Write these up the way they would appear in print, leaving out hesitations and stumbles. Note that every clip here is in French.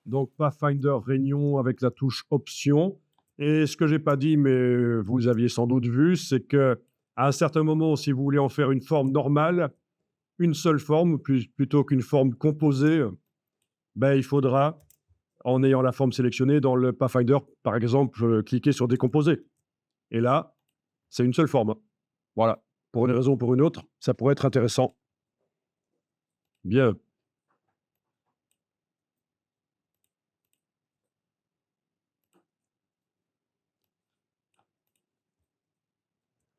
Donc, Pathfinder Réunion avec la touche Options. Et ce que j'ai pas dit, mais vous aviez sans doute vu, c'est que à un certain moment, si vous voulez en faire une forme normale, une seule forme, plutôt qu'une forme composée, ben, il faudra, en ayant la forme sélectionnée dans le Pathfinder, par exemple, cliquer sur Décomposer. Et là, c'est une seule forme. Voilà. Pour une raison ou pour une autre, ça pourrait être intéressant. Bien.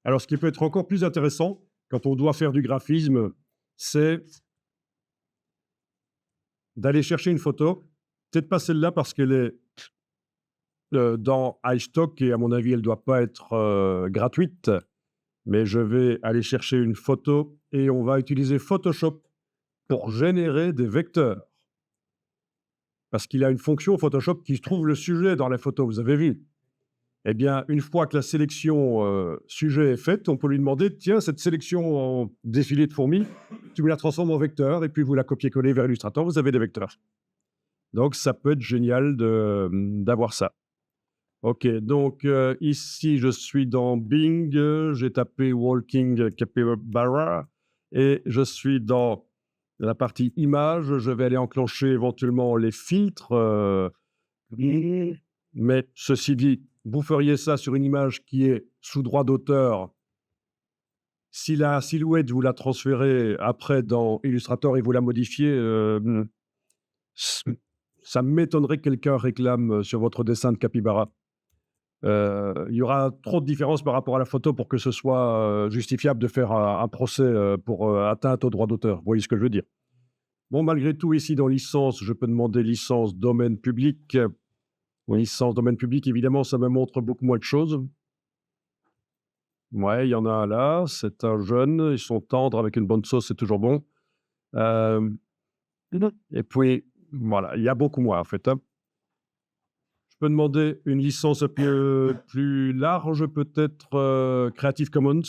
Alors, ce qui peut être encore plus intéressant, quand on doit faire du graphisme, c'est d'aller chercher une photo. Peut-être pas celle-là parce qu'elle est dans iStock et à mon avis, elle ne doit pas être gratuite. Mais je vais aller chercher une photo et on va utiliser Photoshop pour générer des vecteurs. Parce qu'il a une fonction Photoshop qui trouve le sujet dans la photo, vous avez vu. Eh bien, une fois que la sélection sujet est faite, on peut lui demander, tiens, cette sélection en défilé de fourmis, tu me la transformes en vecteur et puis vous la copiez-collez vers Illustrator, vous avez des vecteurs. Donc, ça peut être génial d'avoir ça. OK, donc ici, je suis dans Bing, j'ai tapé Walking Capybara et je suis dans la partie images. Je vais aller enclencher éventuellement les filtres. Mais ceci dit, vous feriez ça sur une image qui est sous droit d'auteur. Si la silhouette, vous la transférez après dans Illustrator et vous la modifiez, ça m'étonnerait que quelqu'un réclame sur votre dessin de capybara. Il y aura trop de différences par rapport à la photo pour que ce soit justifiable de faire un procès pour atteinte au droit d'auteur. Vous voyez ce que je veux dire? Bon, malgré tout, ici dans licence, je peux demander licence domaine public. Licence domaine public, évidemment, ça me montre beaucoup moins de choses. Ouais, il y en a un là, c'est un jeune, ils sont tendres avec une bonne sauce, c'est toujours bon. Et puis, voilà, il y a beaucoup moins en fait, hein. Je peux demander une licence plus large, peut-être Creative Commons.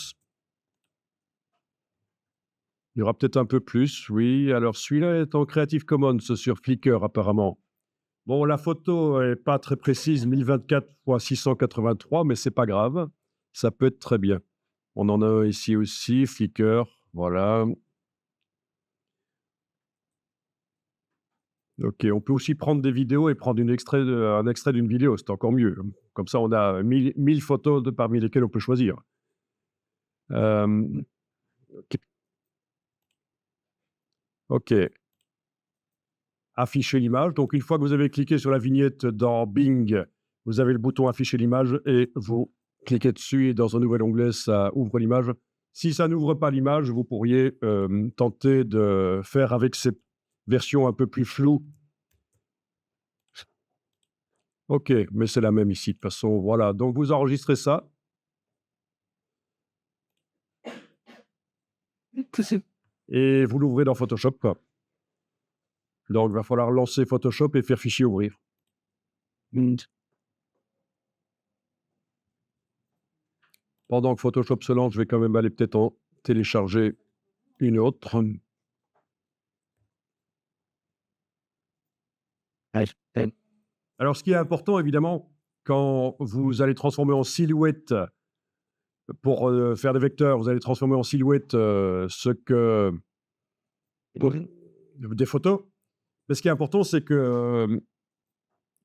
Il y aura peut-être un peu plus, oui. Alors celui-là est en Creative Commons sur Flickr apparemment. Bon, la photo est pas très précise, 1024 x 683, mais c'est pas grave. Ça peut être très bien. On en a un ici aussi, Flickr, voilà. OK, on peut aussi prendre des vidéos et prendre un extrait d'une vidéo, c'est encore mieux. Comme ça, on a 1000 photos parmi lesquelles on peut choisir. OK. OK. Afficher l'image. Donc, une fois que vous avez cliqué sur la vignette dans Bing, vous avez le bouton afficher l'image et vous cliquez dessus et dans un nouvel onglet, ça ouvre l'image. Si ça n'ouvre pas l'image, vous pourriez tenter de faire avec cette version un peu plus floue. OK, mais c'est la même ici, de toute façon, voilà. Donc, vous enregistrez ça. Et vous l'ouvrez dans Photoshop, quoi. Donc, il va falloir lancer Photoshop et faire fichier ouvrir. Pendant que Photoshop se lance, je vais quand même aller peut-être en télécharger une autre. Alors, ce qui est important, évidemment, quand vous allez transformer en silhouette, pour faire des vecteurs, vous allez transformer en silhouette ce que des photos. Mais ce qui est important, c'est que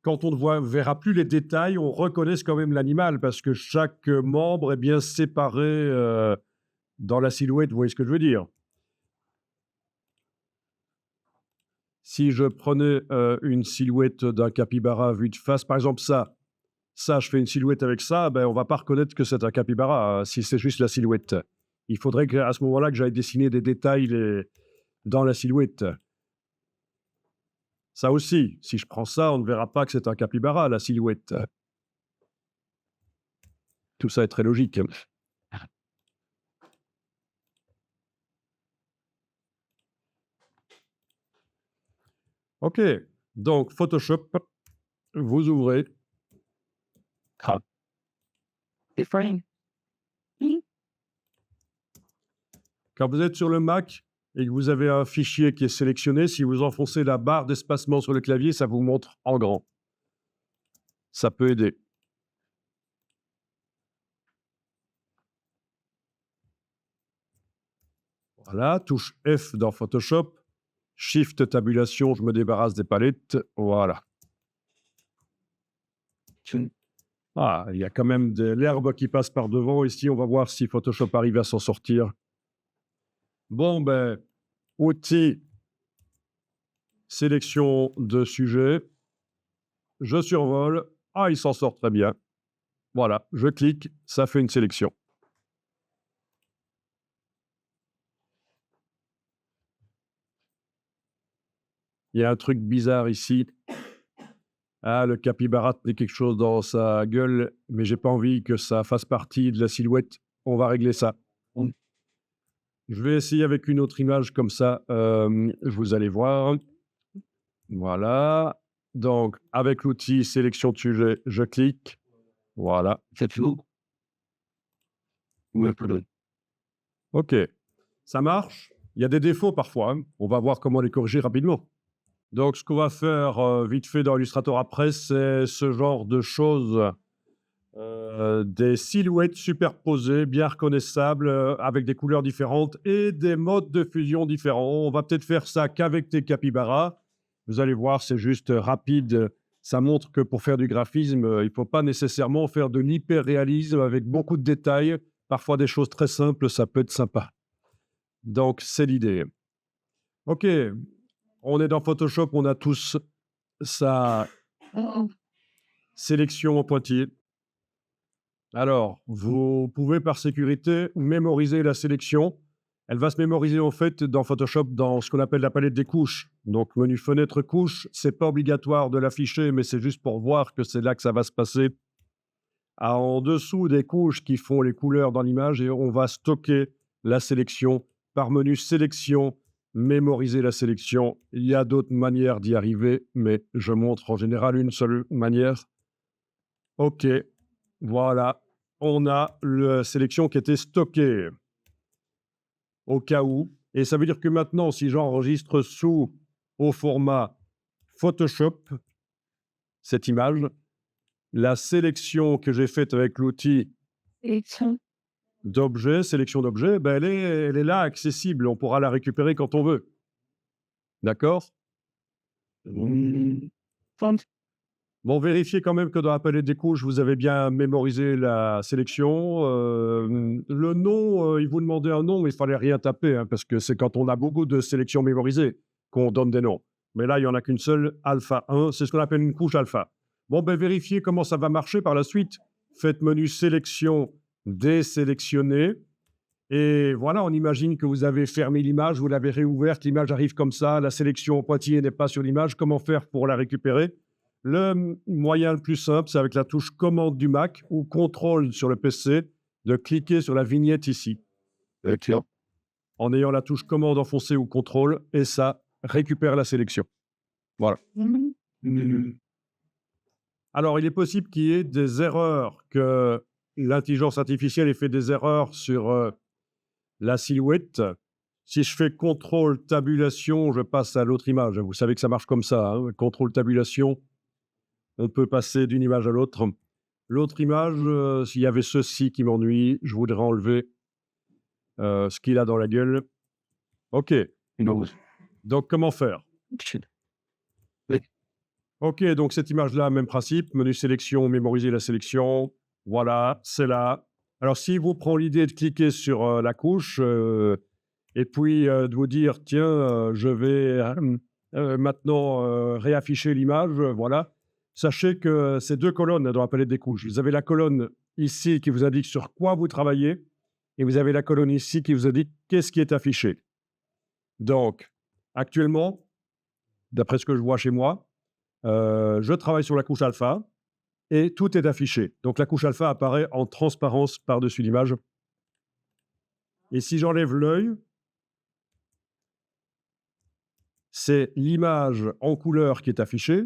quand on ne verra plus les détails, on reconnaisse quand même l'animal parce que chaque membre est bien séparé dans la silhouette. Vous voyez ce que je veux dire? Si je prenais une silhouette d'un capybara vue de face, par exemple ça, je fais une silhouette avec ça, ben, on va pas reconnaître que c'est un capybara si c'est juste la silhouette. Il faudrait qu'à ce moment-là, que j'aille dessiner des détails dans la silhouette. Ça aussi, si je prends ça, on ne verra pas que c'est un capybara, la silhouette. Tout ça est très logique. OK, donc Photoshop, vous ouvrez. Quand vous êtes sur le Mac, et que vous avez un fichier qui est sélectionné, si vous enfoncez la barre d'espacement sur le clavier, ça vous montre en grand. Ça peut aider. Voilà, touche F dans Photoshop. Shift tabulation, je me débarrasse des palettes. Voilà. Ah, il y a quand même de l'herbe qui passe par devant. Ici, on va voir si Photoshop arrive à s'en sortir. Bon, ben, outils, sélection de sujet. Je survole. Ah, il s'en sort très bien. Voilà, je clique, ça fait une sélection. Il y a un truc bizarre ici. Ah, le capybara tenait quelque chose dans sa gueule, mais j'ai pas envie que ça fasse partie de la silhouette. On va régler ça. Je vais essayer avec une autre image comme ça, vous allez voir. Voilà. Donc, avec l'outil sélection de sujet, je clique. Voilà. OK. Ça marche. Il y a des défauts parfois, hein. On va voir comment les corriger rapidement. Donc, ce qu'on va faire vite fait dans Illustrator après, c'est ce genre de choses. Des silhouettes superposées, bien reconnaissables, avec des couleurs différentes et des modes de fusion différents. On va peut-être faire ça qu'avec des capybaras. Vous allez voir, c'est juste rapide. Ça montre que pour faire du graphisme, il ne faut pas nécessairement faire de l'hyper-réalisme avec beaucoup de détails. Parfois, des choses très simples, ça peut être sympa. Donc, c'est l'idée. OK, on est dans Photoshop, on a tous sa sélection au pointillé. Alors, vous pouvez par sécurité mémoriser la sélection. Elle va se mémoriser en fait dans Photoshop dans ce qu'on appelle la palette des couches. Donc, menu fenêtre couche, c'est pas obligatoire de l'afficher, mais c'est juste pour voir que c'est là que ça va se passer. En dessous des couches qui font les couleurs dans l'image, et on va stocker la sélection par menu sélection, mémoriser la sélection. Il y a d'autres manières d'y arriver, mais je montre en général une seule manière. OK, voilà, on a la sélection qui était stockée au cas où. Et ça veut dire que maintenant, si j'enregistre sous au format Photoshop, cette image, la sélection que j'ai faite avec l'outil d'objet, sélection d'objet, ben elle est là, accessible. On pourra la récupérer quand on veut. D'accord? Bon, vérifiez quand même que dans la palette des couches, vous avez bien mémorisé la sélection. Le nom, il vous demandait un nom, mais il fallait rien taper, hein, parce que c'est quand on a beaucoup de sélections mémorisées qu'on donne des noms. Mais là, il n'y en a qu'une seule, alpha 1, c'est ce qu'on appelle une couche alpha. Bon, ben vérifiez comment ça va marcher par la suite. Faites menu sélection, désélectionner. Et voilà, on imagine que vous avez fermé l'image, vous l'avez réouverte, l'image arrive comme ça, la sélection au pointillé n'est pas sur l'image. Comment faire pour la récupérer? Le moyen le plus simple, c'est avec la touche commande du Mac ou contrôle sur le PC, de cliquer sur la vignette ici. En ayant la touche commande enfoncée ou contrôle, et ça récupère la sélection. Voilà. Alors, il est possible qu'il y ait des erreurs, que l'intelligence artificielle ait fait des erreurs sur la silhouette. Si je fais contrôle tabulation, je passe à l'autre image. Vous savez que ça marche comme ça, hein, contrôle tabulation. On peut passer d'une image à l'autre. L'autre image, s'il y avait ceci qui m'ennuie, je voudrais enlever ce qu'il a dans la gueule. OK. Donc, comment faire? OK, donc cette image-là, même principe, menu sélection, mémoriser la sélection. Voilà, c'est là. Alors, si vous prend l'idée de cliquer sur la couche et puis de vous dire, tiens, je vais maintenant réafficher l'image, voilà. Sachez que c'est deux colonnes dans la palette des couches. Vous avez la colonne ici qui vous indique sur quoi vous travaillez et vous avez la colonne ici qui vous indique qu'est-ce qui est affiché. Donc, actuellement, d'après ce que je vois chez moi, je travaille sur la couche alpha et tout est affiché. Donc, la couche alpha apparaît en transparence par-dessus l'image. Et si j'enlève l'œil, c'est l'image en couleur qui est affichée.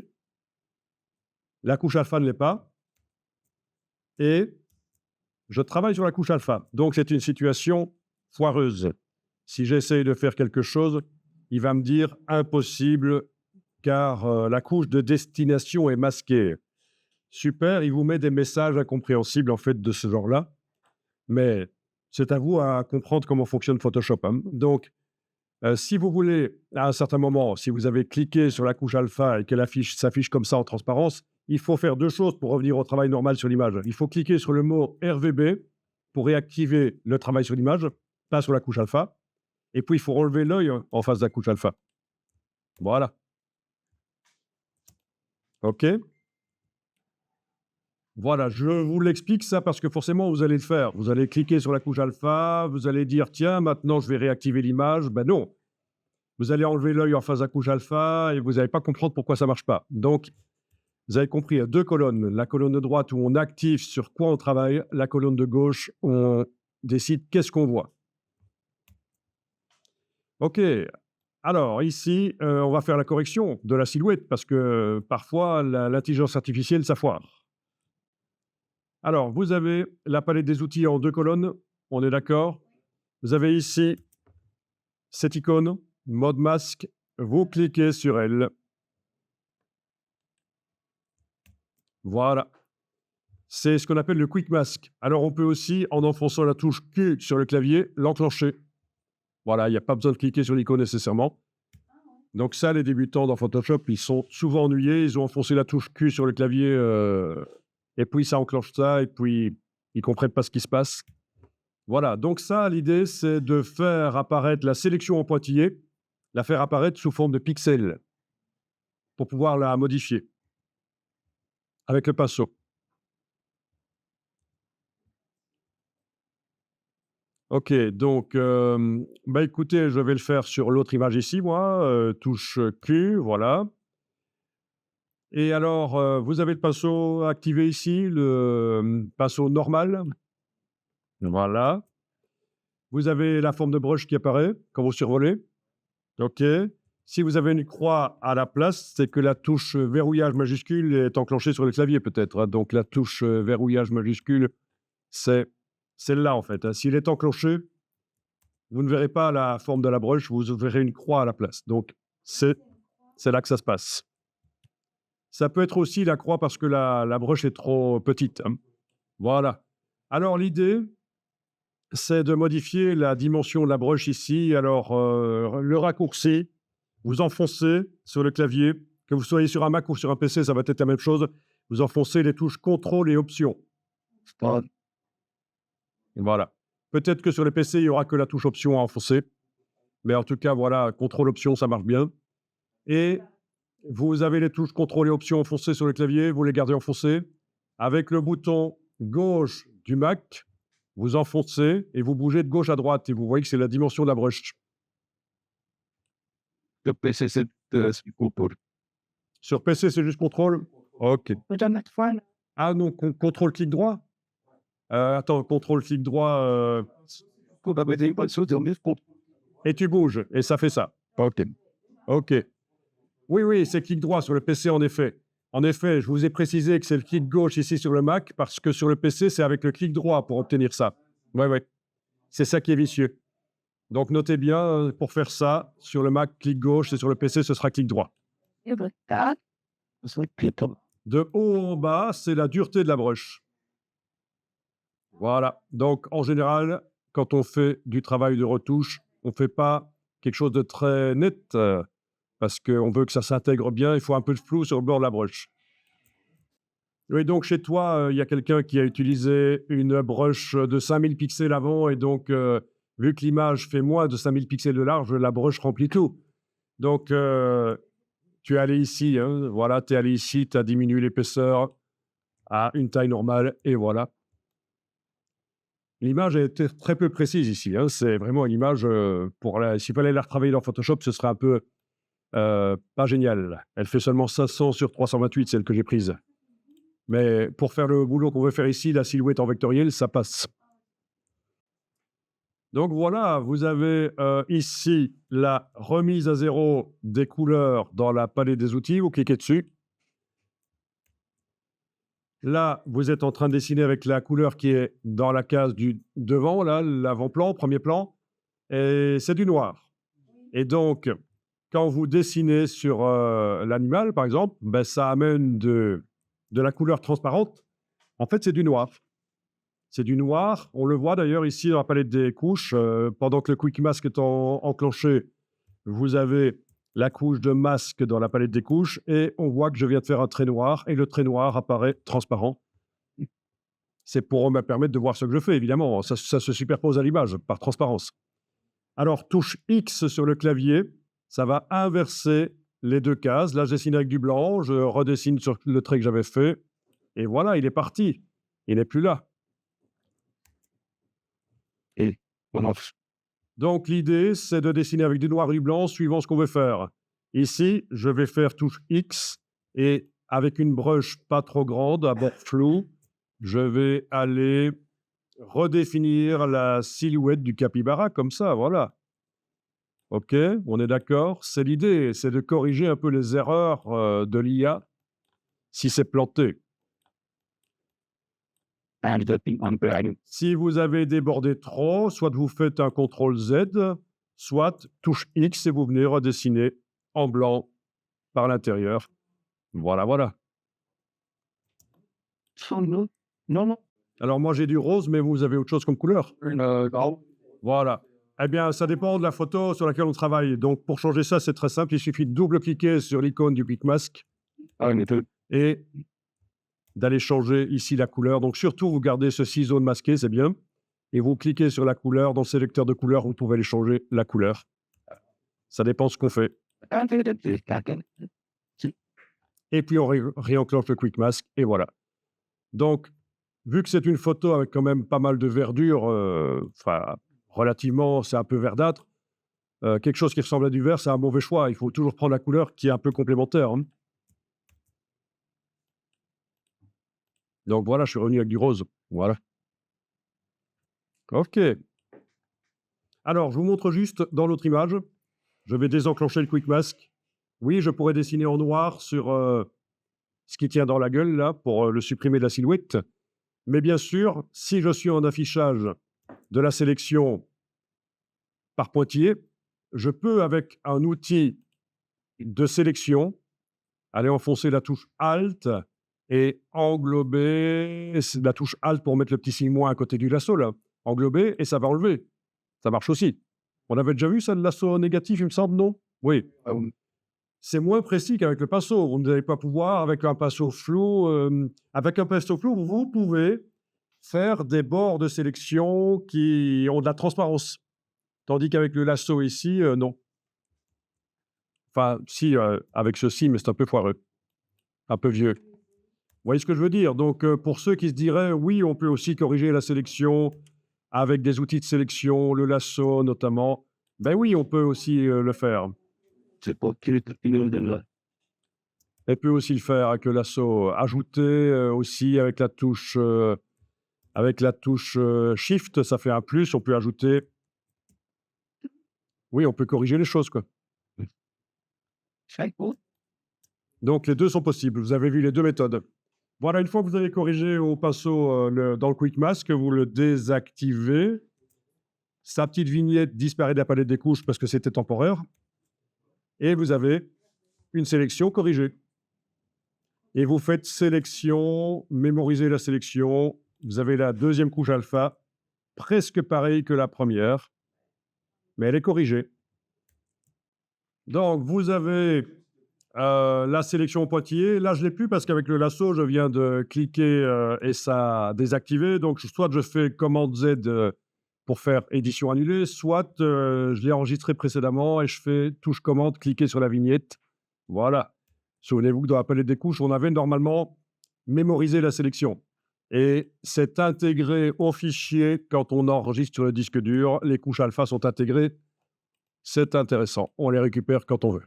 La couche alpha ne l'est pas. Et je travaille sur la couche alpha. Donc, c'est une situation foireuse. Si j'essaye de faire quelque chose, il va me dire impossible car la couche de destination est masquée. Super, il vous met des messages incompréhensibles en fait de ce genre-là, mais c'est à vous à comprendre comment fonctionne Photoshop, hein. Donc, si vous voulez, à un certain moment, si vous avez cliqué sur la couche alpha et qu'elle s'affiche comme ça en transparence, il faut faire 2 choses pour revenir au travail normal sur l'image. Il faut cliquer sur le mot RVB pour réactiver le travail sur l'image, pas sur la couche alpha, et puis il faut enlever l'œil en face de la couche alpha. Voilà. OK? Voilà, je vous l'explique ça parce que forcément vous allez le faire. Vous allez cliquer sur la couche alpha, vous allez dire: «Tiens, maintenant je vais réactiver l'image». Ben non, vous allez enlever l'œil en face de la couche alpha et vous n'allez pas comprendre pourquoi ça marche pas. Donc, vous avez compris, il y a 2 colonnes. La colonne de droite où on active sur quoi on travaille, la colonne de gauche, on décide qu'est-ce qu'on voit. OK, alors ici, on va faire la correction de la silhouette parce que parfois l'intelligence artificielle, ça foire. Alors, vous avez la palette des outils en 2 colonnes, on est d'accord? Vous avez ici cette icône, mode masque, vous cliquez sur elle. Voilà. C'est ce qu'on appelle le quick mask. Alors, on peut aussi, en enfonçant la touche Q sur le clavier, l'enclencher. Voilà, il n'y a pas besoin de cliquer sur l'icône nécessairement. Donc ça, les débutants dans Photoshop, ils sont souvent ennuyés, ils ont enfoncé la touche Q sur le clavier, et puis ça enclenche ça et puis ils comprennent pas ce qui se passe. Voilà, donc ça, l'idée, c'est de faire apparaître la sélection en pointillé, la faire apparaître sous forme de pixels pour pouvoir la modifier avec le pinceau. OK, donc, bah, écoutez, je vais le faire sur l'autre image ici, moi, touche Q, voilà. Et alors, vous avez le pinceau activé ici, le, pinceau normal. Voilà. Vous avez la forme de brush qui apparaît quand vous survolez. OK. Si vous avez une croix à la place, c'est que la touche verrouillage majuscule est enclenchée sur le clavier peut-être, hein. Donc la touche, verrouillage majuscule, c'est celle-là en fait, hein. S'il est enclenché, vous ne verrez pas la forme de la brush, vous verrez une croix à la place. Donc c'est c'est là que ça se passe. Ça peut être aussi la croix parce que la brush est trop petite, hein. Voilà. Alors l'idée, c'est de modifier la dimension de la brush ici. Alors, le raccourci, vous enfoncez sur le clavier, que vous soyez sur un Mac ou sur un PC, ça va être la même chose. Vous enfoncez les touches contrôle et option. Voilà. Peut-être que sur les PC, il y aura que la touche option à enfoncer, mais en tout cas, voilà, contrôle option, ça marche bien. Et vous avez les touches contrôle et option enfoncées sur le clavier, vous les gardez enfoncées. Avec le bouton gauche du Mac, vous enfoncez et vous bougez de gauche à droite et vous voyez que c'est la dimension de la brush. Le PC, c'est contrôle. Sur PC, c'est juste contrôle? OK. Ah non, contrôle clic droit? Attends, contrôle clic droit, et tu bouges et ça fait ça? OK. OK. Oui, oui, c'est clic droit sur le PC en effet. En effet, je vous ai précisé que c'est le clic gauche ici sur le Mac parce que sur le PC, c'est avec le clic droit pour obtenir ça. Ouais, ouais. C'est ça qui est vicieux. Donc notez bien, pour faire ça, sur le Mac, clic gauche et sur le PC, ce sera clic droit. De haut en bas, c'est la dureté de la brush. Voilà. Donc en général, quand on fait du travail de retouche, on ne fait pas quelque chose de très net, parce qu'on veut que ça s'intègre bien, il faut un peu de flou sur le bord de la brush. Oui, donc chez toi, il y a quelqu'un qui a utilisé une brush de 5000 pixels avant et donc, vu que l'image fait moins de 5000 pixels de large, la brush remplit tout. Donc, tu es allé ici, hein, voilà, tu es allé ici, tu as diminué l'épaisseur à une taille normale et voilà. L'image est très peu précise ici, hein, c'est vraiment une image, pour la s'il fallait la retravailler dans Photoshop, ce serait un peu, pas génial. Elle fait seulement 500 sur 328, celle que j'ai prise. Mais pour faire le boulot qu'on veut faire ici, la silhouette en vectoriel, ça passe. Donc voilà, vous avez, ici la remise à 0 des couleurs dans la palette des outils, vous cliquez dessus. Là, vous êtes en train de dessiner avec la couleur qui est dans la case du devant, là, l'avant-plan, premier plan. et c'est du noir. Et donc, quand vous dessinez sur l'animal, par exemple, ben, ça amène de la couleur transparente. En fait, c'est du noir. C'est du noir. On le voit d'ailleurs ici dans la palette des couches. Pendant que le Quick Mask est enclenché, vous avez la couche de masque dans la palette des couches et on voit que je viens de faire un trait noir et le trait noir apparaît transparent. C'est pour me permettre de voir ce que je fais, évidemment. Ça se superpose à l'image par transparence. Alors, touche X sur le clavier, ça va inverser les deux cases. Là, je dessine avec du blanc, je redessine sur le trait que j'avais fait. Et voilà, il est parti. Il n'est plus là. et on-off. Donc, l'idée, c'est de dessiner avec du noir et du blanc suivant ce qu'on veut faire. Ici, je vais faire touche X et avec une brush pas trop grande, à bord flou, je vais aller redéfinir la silhouette du capybara comme ça, voilà. OK, on est d'accord? C'est l'idée, c'est de corriger un peu les erreurs, de l'IA si c'est planté. And the thing on brain. Si vous avez débordé trop, soit vous faites un contrôle Z, soit touche X et vous venez redessiner en blanc par l'intérieur. Voilà, voilà. So no, no, Alors moi j'ai du rose, mais vous avez autre chose comme couleur? no. Voilà. Eh bien, ça dépend de la photo sur laquelle on travaille. Donc pour changer ça, c'est très simple, il suffit de double-cliquer sur l'icône du Quick Mask I need to. et d'aller changer ici la couleur. Donc surtout, vous gardez ce ciseau masqué, c'est bien. Et vous cliquez sur la couleur. Dans le sélecteur de couleurs, vous pouvez aller changer la couleur. Ça dépend ce qu'on fait. And the second. Et puis on réenclenche le Quick Mask et voilà. Donc, vu que c'est une photo avec quand même pas mal de verdure, enfin, relativement, c'est un peu verdâtre, quelque chose qui ressemble à du vert, c'est un mauvais choix. Il faut toujours prendre la couleur qui est un peu complémentaire, hein. Donc voilà, je suis revenu avec du rose. Voilà. OK. Alors, je vous montre juste dans l'autre image. Je vais désenclencher le Quick Mask. Oui, je pourrais dessiner en noir sur ce qui tient dans la gueule, là, pour le supprimer de la silhouette. Mais bien sûr, si je suis en affichage de la sélection par pointillé, je peux, avec un outil de sélection, aller enfoncer la touche Alt et englober la touche Alt pour mettre le petit signe moins à côté du lasso, là. Englober et ça va enlever. Ça marche aussi. On avait déjà vu ça, le lasso négatif, il me semble, non? Oui. C'est moins précis qu'avec le pinceau. Vous n'allez pas pouvoir, avec un pinceau flou, vous pouvez faire des bords de sélection qui ont de la transparence. Tandis qu'avec le lasso ici, non. Enfin, si, avec ceci, mais c'est un peu foireux, un peu vieux. Vous voyez ce que je veux dire? Donc, pour ceux qui se diraient: «Oui, on peut aussi corriger la sélection avec des outils de sélection, le lasso notamment», ben oui, on peut aussi, le faire. C'est pas qu'il est de là. Elle peut aussi le faire avec le lasso. Ajouter, aussi avec la touche, shift, ça fait un plus, on peut ajouter oui, on peut corriger les choses, quoi. C'est cool. Donc les 2 sont possibles. Vous avez vu les 2 méthodes. Voilà, une fois que vous avez corrigé au pinceau, dans le Quick Mask, vous le désactivez. Sa petite vignette disparaît de la palette des couches parce que c'était temporaire et vous avez une sélection corrigée. Et vous faites sélection, mémoriser la sélection. Vous avez la 2e couche alpha, presque pareille que la première, mais elle est corrigée. Donc vous avez, la sélection au pointillé. Là, je l'ai plus parce qu'avec le lasso, je viens de cliquer, et ça a désactivé. Donc soit je fais commande Z, pour faire édition annulée, soit, je l'ai enregistré précédemment et je fais touche commande, cliquer sur la vignette. Voilà. Souvenez-vous que dans la palette des couches, on avait normalement mémorisé la sélection et c'est intégré au fichier quand on enregistre sur le disque dur. Les couches alpha sont intégrées. C'est intéressant. On les récupère quand on veut.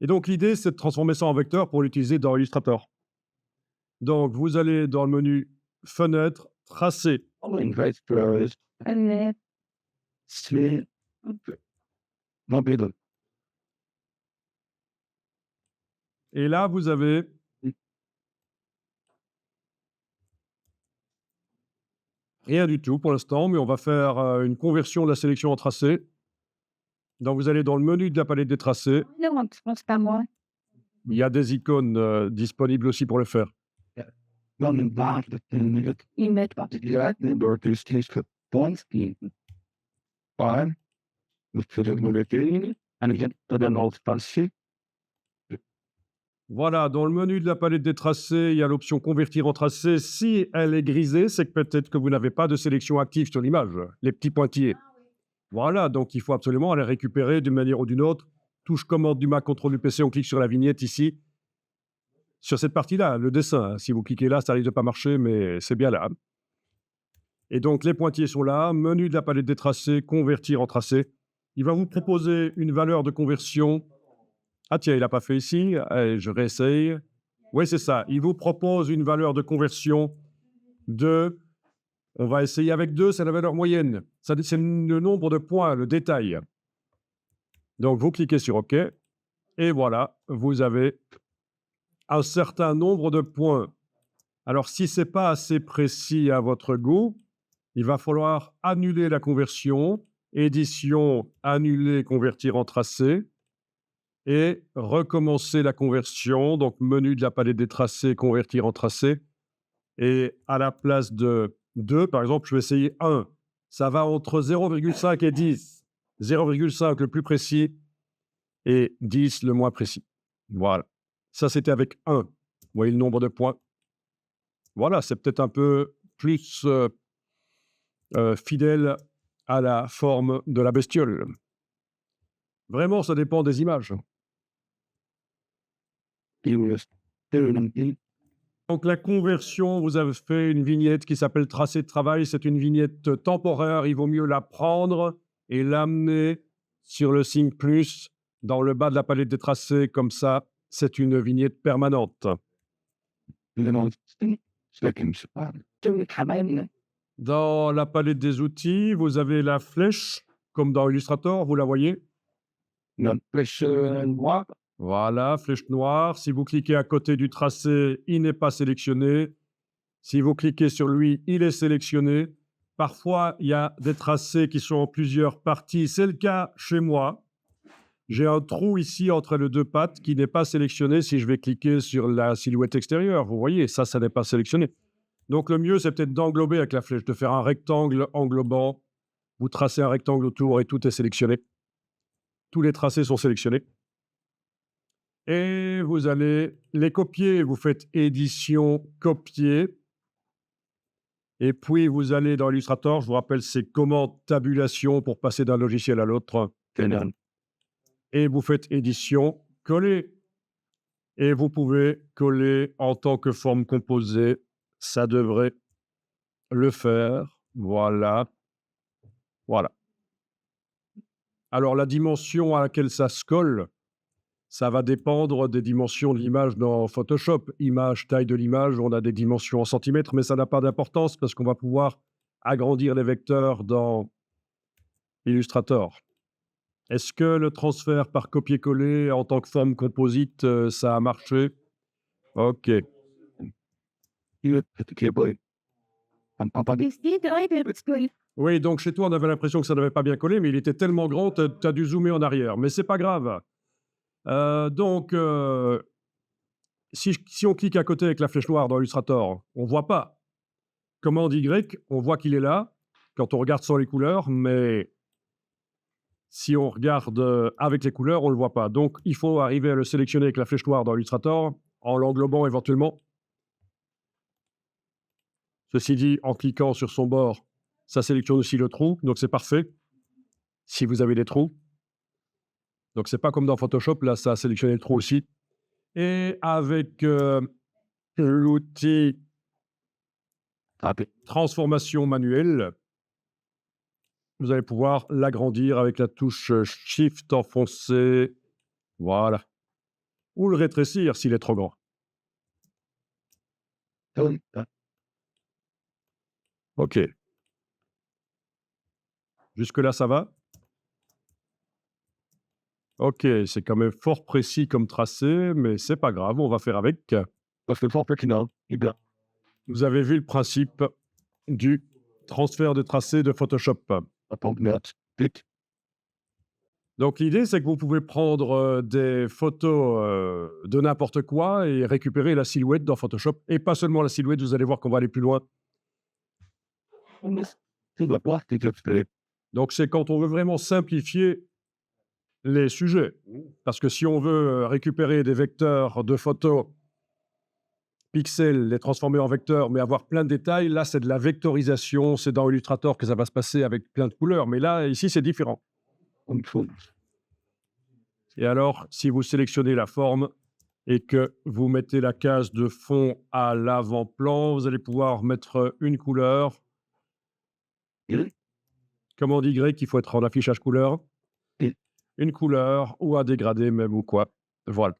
Et donc l'idée, c'est de transformer ça en vecteur pour l'utiliser dans Illustrator. Donc vous allez dans le menu Fenêtre, Tracer. All invite flowers. And then. C'est. Non, pardon. Et là, vous avez Rien du tout pour l'instant, mais on va faire une conversion de la sélection en tracé. Donc, vous allez dans le menu de la palette des tracés. Non, je pense pas moi. Il y a des icônes disponibles aussi pour le faire. Dans une barre de 10 minutes, ils mettent particulièrement dans le stage que point scheme. Fine. We put it in the thing, and again, to the north fancy. Voilà, dans le menu de la palette des tracés, il y a l'option convertir en tracé. Si elle est grisée, c'est que peut-être que vous n'avez pas de sélection active sur l'image, les petits pointillés. Voilà, donc il faut absolument aller récupérer d'une manière ou d'une autre. Touche commande du Mac, contrôle du PC, on clique sur la vignette ici. Sur cette partie-là, le dessin, hein. Si vous cliquez là, ça risque de pas marcher, mais c'est bien là. Et donc les pointillés sont là, menu de la palette des tracés, convertir en tracé. Il va vous proposer une valeur de conversion. Ah tiens, il n'a pas fait ici. Allez, je réessaye. Oui, c'est ça. Il vous propose une valeur de conversion de... On va essayer avec 2, c'est la valeur moyenne. Ça, c'est le nombre de points, le détail. Donc, vous cliquez sur OK. Et voilà, vous avez un certain nombre de points. Alors, si ce n'est pas assez précis à votre goût, il va falloir annuler la conversion, édition, annuler, convertir en tracé, et recommencer la conversion, donc menu de la palette des tracés, convertir en tracé, et à la place de 2, par exemple, je vais essayer 1. Ça va entre 0,5 et 10. 0,5 le plus précis et 10 le moins précis. Voilà. Ça, c'était avec 1. Vous voyez le nombre de points. Voilà, c'est peut-être un peu plus fidèle à la forme de la bestiole. Vraiment, ça dépend des images. Donc, la conversion, vous avez fait une vignette qui s'appelle tracé de travail. C'est une vignette temporaire. Il vaut mieux la prendre et l'amener sur le signe plus dans le bas de la palette des tracés. Comme ça, c'est une vignette permanente. Dans la palette des outils, vous avez la flèche, comme dans Illustrator, vous la voyez? Voilà, flèche noire. Si vous cliquez à côté du tracé, il n'est pas sélectionné. Si vous cliquez sur lui, il est sélectionné. Parfois, il y a des tracés qui sont en plusieurs parties. C'est le cas chez moi. J'ai un trou ici entre les deux pattes qui n'est pas sélectionné si je vais cliquer sur la silhouette extérieure. Vous voyez, ça n'est pas sélectionné. Donc, le mieux, c'est peut-être d'englober avec la flèche, de faire un rectangle englobant. Vous tracez un rectangle autour et tout est sélectionné. Tous les tracés sont sélectionnés. Et vous allez les copier. Vous faites édition, copier. Et puis, vous allez dans Illustrator. Je vous rappelle, c'est commande tabulation pour passer d'un logiciel à l'autre. Et vous faites édition, coller. Et vous pouvez coller en tant que forme composée. Ça devrait le faire. Voilà. Voilà. Alors, la dimension à laquelle ça se colle, ça va dépendre des dimensions de l'image dans Photoshop. Image, taille de l'image, on a des dimensions en centimètres, mais ça n'a pas d'importance parce qu'on va pouvoir agrandir les vecteurs dans Illustrator. Est-ce que le transfert par copier-coller en tant que forme composite, ça a marché? OK. Oui, donc chez toi, on avait l'impression que ça n'avait pas bien collé, mais il était tellement grand, tu as dû zoomer en arrière. Mais c'est pas grave. Donc, si on clique à côté avec la flèche noire dans Illustrator, on ne voit pas. Commande Y, on voit qu'il est là, quand on regarde sans les couleurs, mais si on regarde avec les couleurs, on ne le voit pas. Donc, il faut arriver à le sélectionner avec la flèche noire dans Illustrator, en l'englobant éventuellement. Ceci dit, en cliquant sur son bord, ça sélectionne aussi le trou, donc c'est parfait, si vous avez des trous. Donc, c'est pas comme dans Photoshop, là, ça a sélectionné le trou aussi. Et avec l'outil transformation manuelle, vous allez pouvoir l'agrandir avec la touche Shift enfoncé. Voilà. Ou le rétrécir s'il est trop grand. OK. Jusque-là, ça va? OK, c'est quand même fort précis comme tracé, mais c'est pas grave, on va faire avec. Vous avez vu le principe du transfert de tracé de Photoshop. upon that bit. Donc l'idée, c'est que vous pouvez prendre, des photos, de n'importe quoi et récupérer la silhouette dans Photoshop et pas seulement la silhouette, vous allez voir qu'on va aller plus loin. C'est la plastique extrait. Donc c'est quand on veut vraiment simplifier les sujets. Parce que si on veut, récupérer des vecteurs de photos pixels, les transformer en vecteurs, mais avoir plein de détails, là, c'est de la vectorisation, c'est dans Illustrator que ça va se passer avec plein de couleurs, mais là, ici, c'est différent. Et alors, si vous sélectionnez la forme et que vous mettez la case de fond à l'avant-plan, vous allez pouvoir mettre une couleur. Comme on dit Greg, il faut être en affichage couleur. Oui. Une couleur ou un dégradé même ou quoi. Voilà.